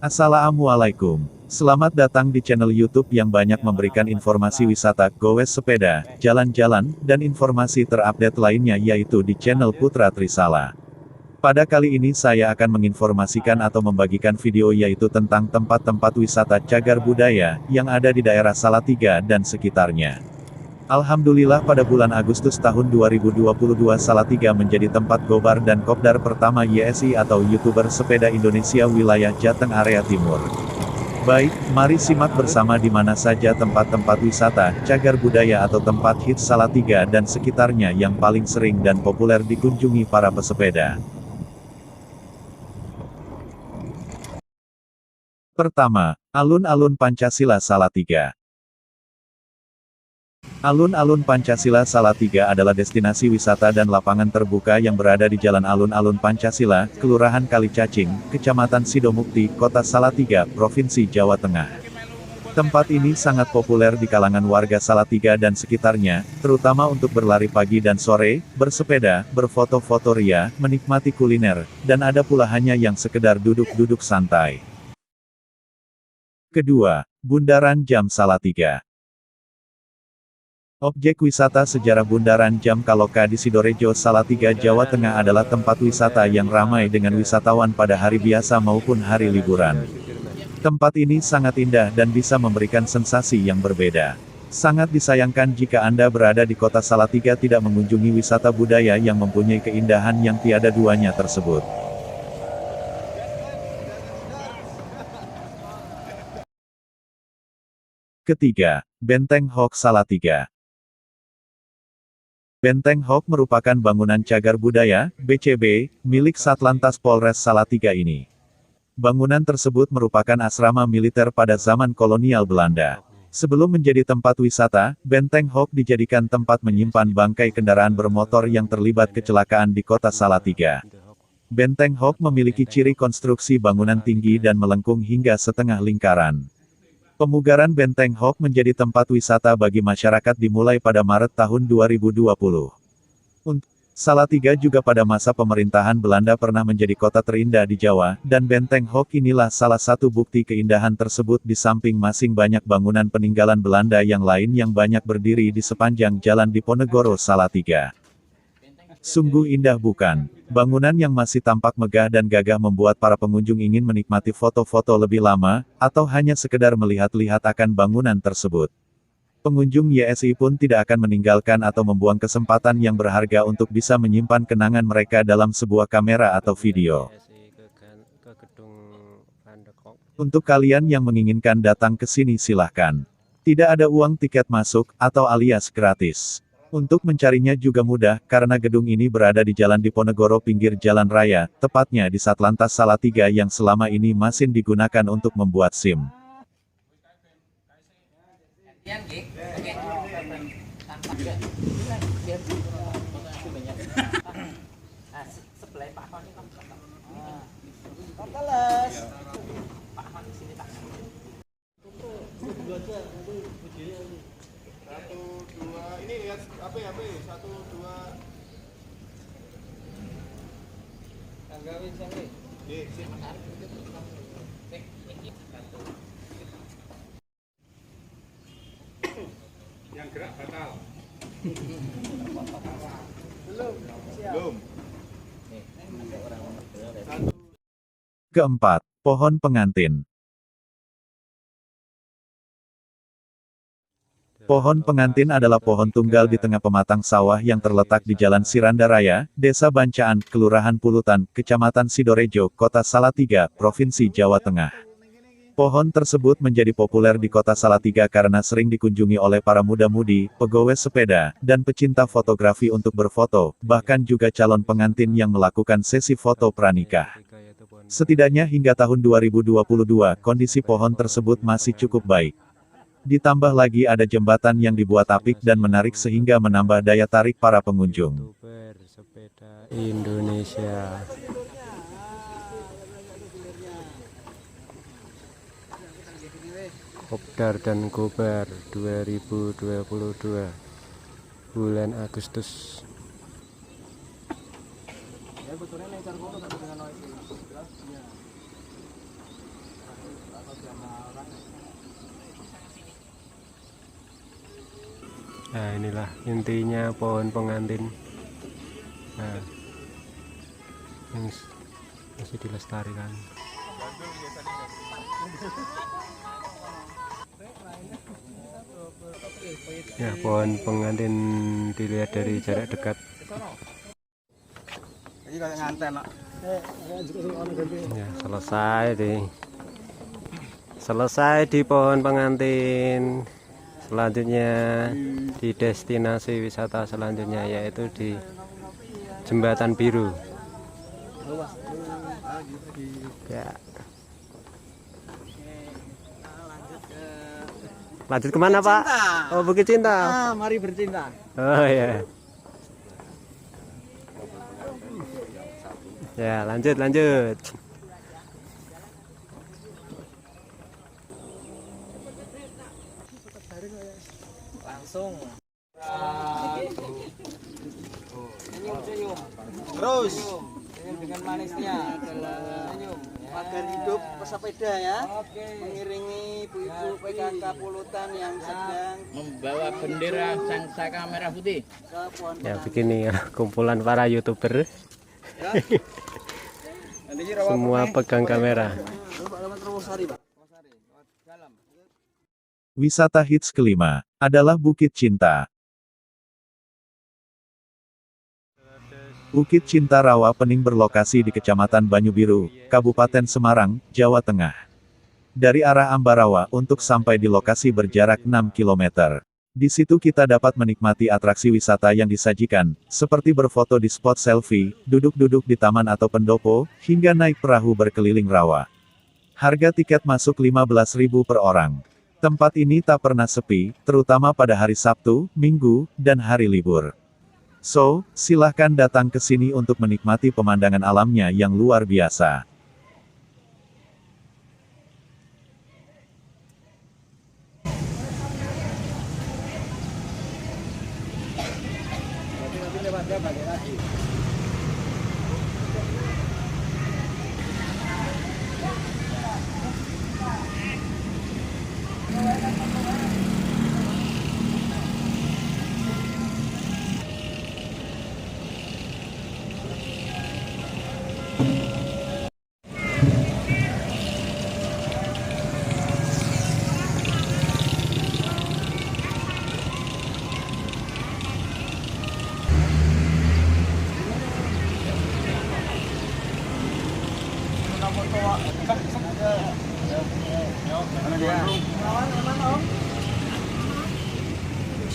Assalamualaikum. Selamat datang di channel YouTube yang banyak memberikan informasi wisata, gowes sepeda, jalan-jalan, dan informasi terupdate lainnya yaitu di channel Putra Trisala. Pada kali ini saya akan menginformasikan atau membagikan video yaitu tentang tempat-tempat wisata cagar budaya yang ada di daerah Salatiga dan sekitarnya. Alhamdulillah pada bulan Agustus tahun 2022 Salatiga menjadi tempat gobar dan kopdar pertama YSI atau YouTuber Sepeda Indonesia wilayah Jateng area timur. Baik, mari simak bersama di mana saja tempat-tempat wisata, cagar budaya atau tempat hits Salatiga dan sekitarnya yang paling sering dan populer dikunjungi para pesepeda. Pertama, Alun-Alun Pancasila Salatiga. Alun-Alun Pancasila Salatiga adalah destinasi wisata dan lapangan terbuka yang berada di Jalan Alun-Alun Pancasila, Kelurahan Kalicacing, Kecamatan Sidomukti, Kota Salatiga, Provinsi Jawa Tengah. Tempat ini sangat populer di kalangan warga Salatiga dan sekitarnya, terutama untuk berlari pagi dan sore, bersepeda, berfoto-foto ria, menikmati kuliner, dan ada pula hanya yang sekedar duduk-duduk santai. Kedua, Bundaran Jam Salatiga. Objek wisata sejarah Bundaran Jam Kaloka di Sidorejo, Salatiga, Jawa Tengah adalah tempat wisata yang ramai dengan wisatawan pada hari biasa maupun hari liburan. Tempat ini sangat indah dan bisa memberikan sensasi yang berbeda. Sangat disayangkan jika Anda berada di kota Salatiga tidak mengunjungi wisata budaya yang mempunyai keindahan yang tiada duanya tersebut. Ketiga, Benteng Hok Salatiga. Benteng Hok merupakan bangunan cagar budaya, BCB, milik Satlantas Polres Salatiga ini. Bangunan tersebut merupakan asrama militer pada zaman kolonial Belanda. Sebelum menjadi tempat wisata, Benteng Hok dijadikan tempat menyimpan bangkai kendaraan bermotor yang terlibat kecelakaan di kota Salatiga. Benteng Hok memiliki ciri konstruksi bangunan tinggi dan melengkung hingga setengah lingkaran. Pemugaran Benteng Hok menjadi tempat wisata bagi masyarakat dimulai pada Maret tahun 2020. Salatiga juga pada masa pemerintahan Belanda pernah menjadi kota terindah di Jawa, dan Benteng Hok inilah salah satu bukti keindahan tersebut di samping masing banyak bangunan peninggalan Belanda yang lain yang banyak berdiri di sepanjang jalan Diponegoro Salatiga. Sungguh indah bukan? Bangunan yang masih tampak megah dan gagah membuat para pengunjung ingin menikmati foto-foto lebih lama, atau hanya sekedar melihat-lihat akan bangunan tersebut. Pengunjung YSI pun tidak akan meninggalkan atau membuang kesempatan yang berharga untuk bisa menyimpan kenangan mereka dalam sebuah kamera atau video. Untuk kalian yang menginginkan datang ke sini silahkan. Tidak ada uang tiket masuk, atau alias gratis. Untuk mencarinya juga mudah, karena gedung ini berada di Jalan Diponegoro pinggir jalan raya, tepatnya di Satlantas Salatiga yang selama ini masih digunakan untuk membuat SIM. Ini lihat apa ya, satu dua yang gerak batal. Belum. Keempat, Pohon Pengantin. Pohon pengantin adalah pohon tunggal di tengah pematang sawah yang terletak di Jalan Siranda Raya, Desa Bancaan, Kelurahan Pulutan, Kecamatan Sidorejo, Kota Salatiga, Provinsi Jawa Tengah. Pohon tersebut menjadi populer di kota Salatiga karena sering dikunjungi oleh para muda-mudi, pegawai sepeda, dan pecinta fotografi untuk berfoto, bahkan juga calon pengantin yang melakukan sesi foto pranikah. Setidaknya hingga tahun 2022, kondisi pohon tersebut masih cukup baik. Ditambah lagi ada jembatan yang dibuat apik dan menarik sehingga menambah daya tarik para pengunjung. Sepeda Indonesia. Kopdar dan Gobar 2022 bulan Agustus. Nah, inilah intinya pohon pengantin. Nah, yang masih dilestarikan. Ya, pohon pengantin dilihat dari jarak dekat. Ya, selesai di pohon pengantin. Selanjutnya di destinasi wisata selanjutnya, yaitu di Jembatan Biru. Ya. Lanjut kemana, Pak? Oh, Bukit Cinta. Mari bercinta. Oh ya. Ya, lanjut. Langsung. Senyum. Terus. Senyum dengan manisnya. Senyum. Pagar hidup pesepeda ya. Mengiringi ibu-ibu PKK Pulutan yang sedang membawa bendera sang saka merah putih. Ya, begini ya kumpulan para YouTuber. Semua pegang kamera. Wisata hits kelima adalah Bukit Cinta. Bukit Cinta Rawa Pening berlokasi di Kecamatan Banyubiru, Kabupaten Semarang, Jawa Tengah. Dari arah Ambarawa untuk sampai di lokasi berjarak 6 km. Di situ kita dapat menikmati atraksi wisata yang disajikan, seperti berfoto di spot selfie, duduk-duduk di taman atau pendopo, hingga naik perahu berkeliling rawa. Harga tiket masuk Rp15.000 per orang. Tempat ini tak pernah sepi, terutama pada hari Sabtu, Minggu, dan hari libur. So, silahkan datang ke sini untuk menikmati pemandangan alamnya yang luar biasa.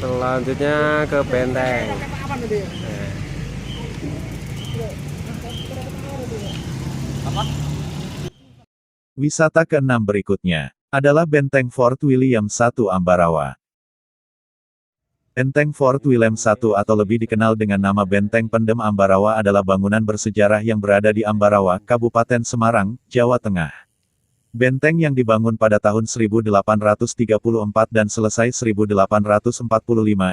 Selanjutnya ke Benteng. Wisata keenam berikutnya adalah Benteng Fort William I Ambarawa. Benteng Fort William I atau lebih dikenal dengan nama Benteng Pendem Ambarawa adalah bangunan bersejarah yang berada di Ambarawa, Kabupaten Semarang, Jawa Tengah. Benteng yang dibangun pada tahun 1834 dan selesai 1845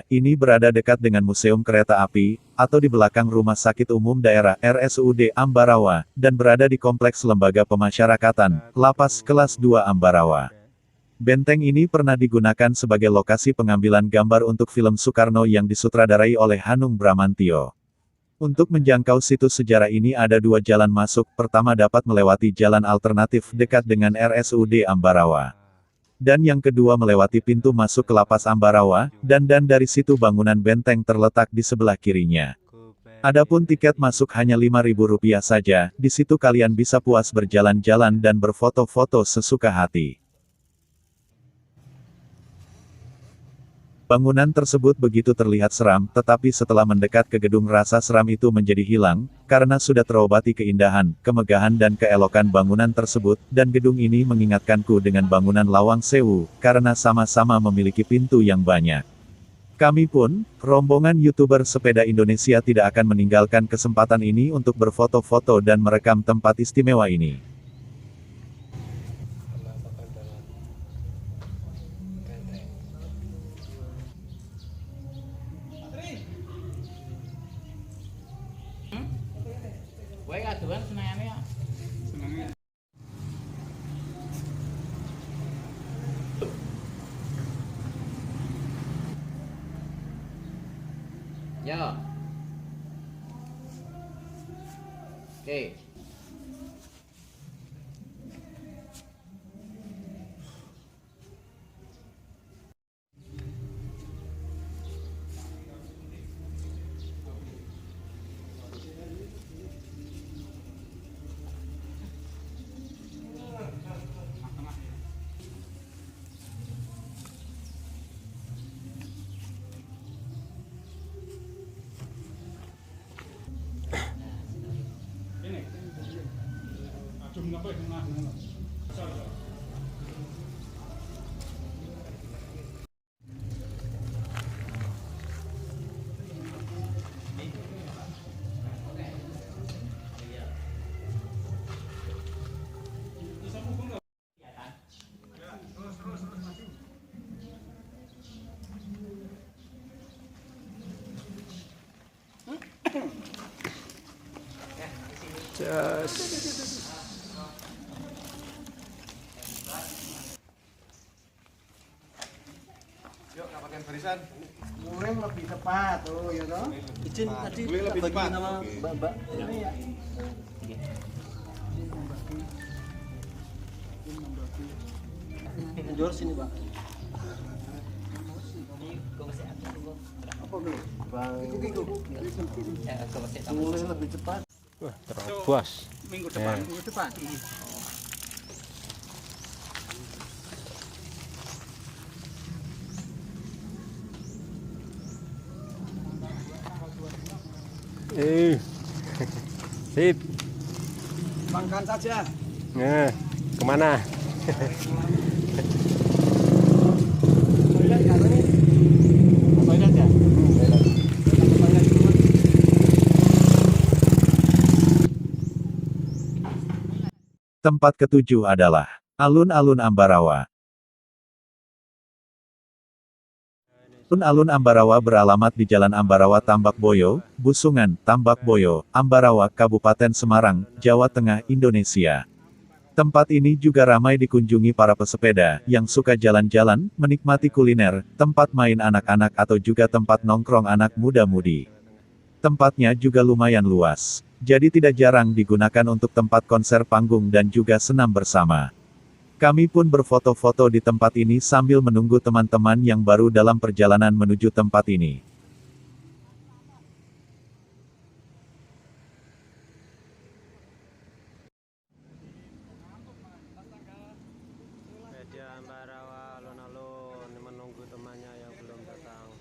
ini berada dekat dengan Museum Kereta Api, atau di belakang Rumah Sakit Umum Daerah RSUD Ambarawa, dan berada di Kompleks Lembaga Pemasyarakatan, Lapas Kelas 2 Ambarawa. Benteng ini pernah digunakan sebagai lokasi pengambilan gambar untuk film Soekarno yang disutradarai oleh Hanung Bramantyo. Untuk menjangkau situs sejarah ini ada dua jalan masuk, pertama dapat melewati jalan alternatif dekat dengan RSUD Ambarawa. Dan yang kedua melewati pintu masuk ke Lapas Ambarawa, dan dari situ bangunan benteng terletak di sebelah kirinya. Adapun tiket masuk hanya Rp5.000 saja, di situ kalian bisa puas berjalan-jalan dan berfoto-foto sesuka hati. Bangunan tersebut begitu terlihat seram, tetapi setelah mendekat ke gedung rasa seram itu menjadi hilang, karena sudah terobati keindahan, kemegahan dan keelokan bangunan tersebut, dan gedung ini mengingatkanku dengan bangunan Lawang Sewu, karena sama-sama memiliki pintu yang banyak. Kami pun, rombongan YouTuber sepeda Indonesia tidak akan meninggalkan kesempatan ini untuk berfoto-foto dan merekam tempat istimewa ini. Wae kaduan senengane ya. Yo. Oke. Just. Yuk, rapatkan barisan. Muring lebih tepat tuh ya toh. Izin tadi Muring lebih bagi tepat. nama Oke. Mbak ini ya. Jor sini Pak. Apa dulu? Bang. Iku. Muring lebih cepat. Wah, terobos. Minggu depan. Minggu depan. Sip. Makan saja. Nah, kemana? Toilet nggak nih? Toilet ya? Tempat ketujuh adalah Alun-Alun Ambarawa. Alun-Alun Ambarawa beralamat di Jalan Ambarawa Tambak Boyo, Busungan, Tambak Boyo, Ambarawa, Kabupaten Semarang, Jawa Tengah, Indonesia. Tempat ini juga ramai dikunjungi para pesepeda yang suka jalan-jalan, menikmati kuliner, tempat main anak-anak atau juga tempat nongkrong anak muda-mudi. Tempatnya juga lumayan luas, jadi tidak jarang digunakan untuk tempat konser panggung dan juga senam bersama. Kami pun berfoto-foto di tempat ini sambil menunggu teman-teman yang baru dalam perjalanan menuju tempat ini. Media Ambarawa alun-alun menunggu temannya yang belum datang.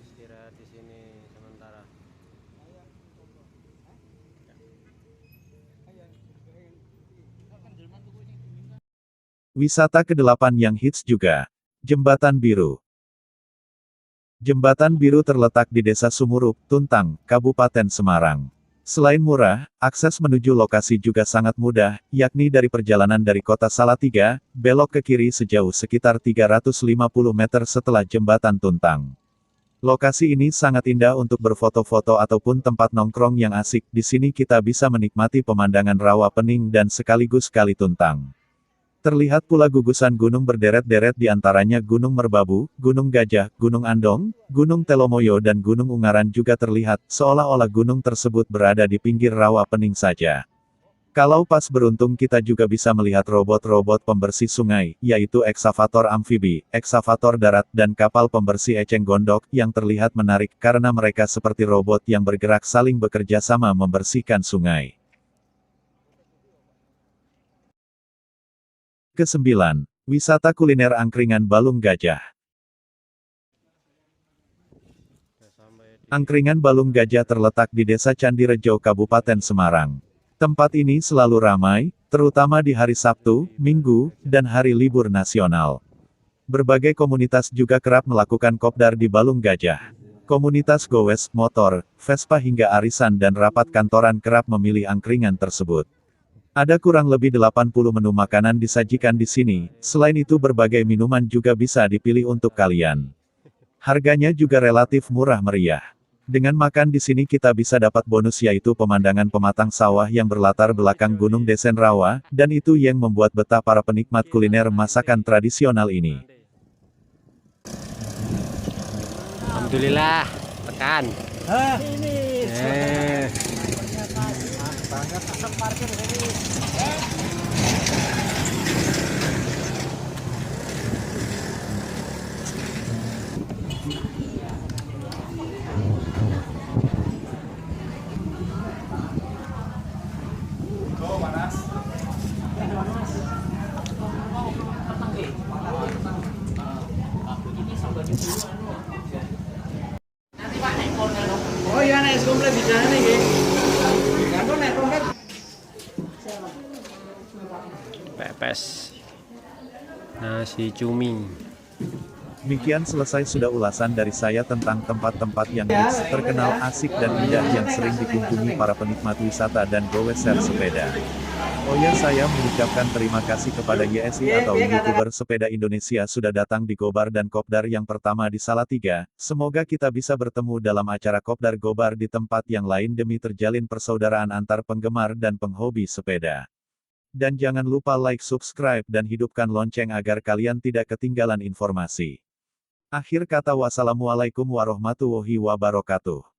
Istirahat di sini sementara. Wisata ke-8 yang hits juga. Jembatan Biru. Jembatan Biru terletak di Desa Sumurup, Tuntang, Kabupaten Semarang. Selain murah, akses menuju lokasi juga sangat mudah, yakni dari perjalanan dari kota Salatiga, belok ke kiri sejauh sekitar 350 meter setelah jembatan Tuntang. Lokasi ini sangat indah untuk berfoto-foto ataupun tempat nongkrong yang asik. Di sini kita bisa menikmati pemandangan rawa pening dan sekaligus Kali Tuntang. Terlihat pula gugusan gunung berderet-deret di antaranya Gunung Merbabu, Gunung Gajah, Gunung Andong, Gunung Telomoyo dan Gunung Ungaran juga terlihat, seolah-olah gunung tersebut berada di pinggir rawa pening saja. Kalau pas beruntung kita juga bisa melihat robot-robot pembersih sungai, yaitu eksavator amfibi, eksavator darat, dan kapal pembersih eceng gondok, yang terlihat menarik karena mereka seperti robot yang bergerak saling bekerja sama membersihkan sungai. Ke-9. Wisata kuliner angkringan Balung Gajah. Angkringan Balung Gajah terletak di Desa Candirejo, Kabupaten Semarang. Tempat ini selalu ramai, terutama di hari Sabtu, Minggu, dan hari libur nasional. Berbagai komunitas juga kerap melakukan kopdar di Balung Gajah. Komunitas gowes, motor, Vespa hingga arisan dan rapat kantoran kerap memilih angkringan tersebut. Ada kurang lebih 80 menu makanan disajikan di sini, selain itu berbagai minuman juga bisa dipilih untuk kalian. Harganya juga relatif murah meriah. Dengan makan di sini kita bisa dapat bonus yaitu pemandangan pematang sawah yang berlatar belakang Gunung Desen Rawa, dan itu yang membuat betah para penikmat kuliner masakan tradisional ini. Alhamdulillah, tekan. Ini. Banget asap parkir ini. Oh iya naik komplek bisa nih gitu. Kan kok naik komplek. Pepes nasi cumi. Demikian selesai sudah ulasan dari saya tentang tempat-tempat yang hits, terkenal, asik dan indah yang sering dikunjungi para penikmat wisata dan goweser sepeda. Oh ya, saya mengucapkan terima kasih kepada YSI atau YouTuber Sepeda Indonesia sudah datang di Gobar dan Kopdar yang pertama di Salatiga. Semoga kita bisa bertemu dalam acara Kopdar Gobar di tempat yang lain demi terjalin persaudaraan antar penggemar dan penghobi sepeda. Dan jangan lupa like, subscribe, dan hidupkan lonceng agar kalian tidak ketinggalan informasi. Akhir kata, wassalamualaikum warahmatullahi wabarakatuh.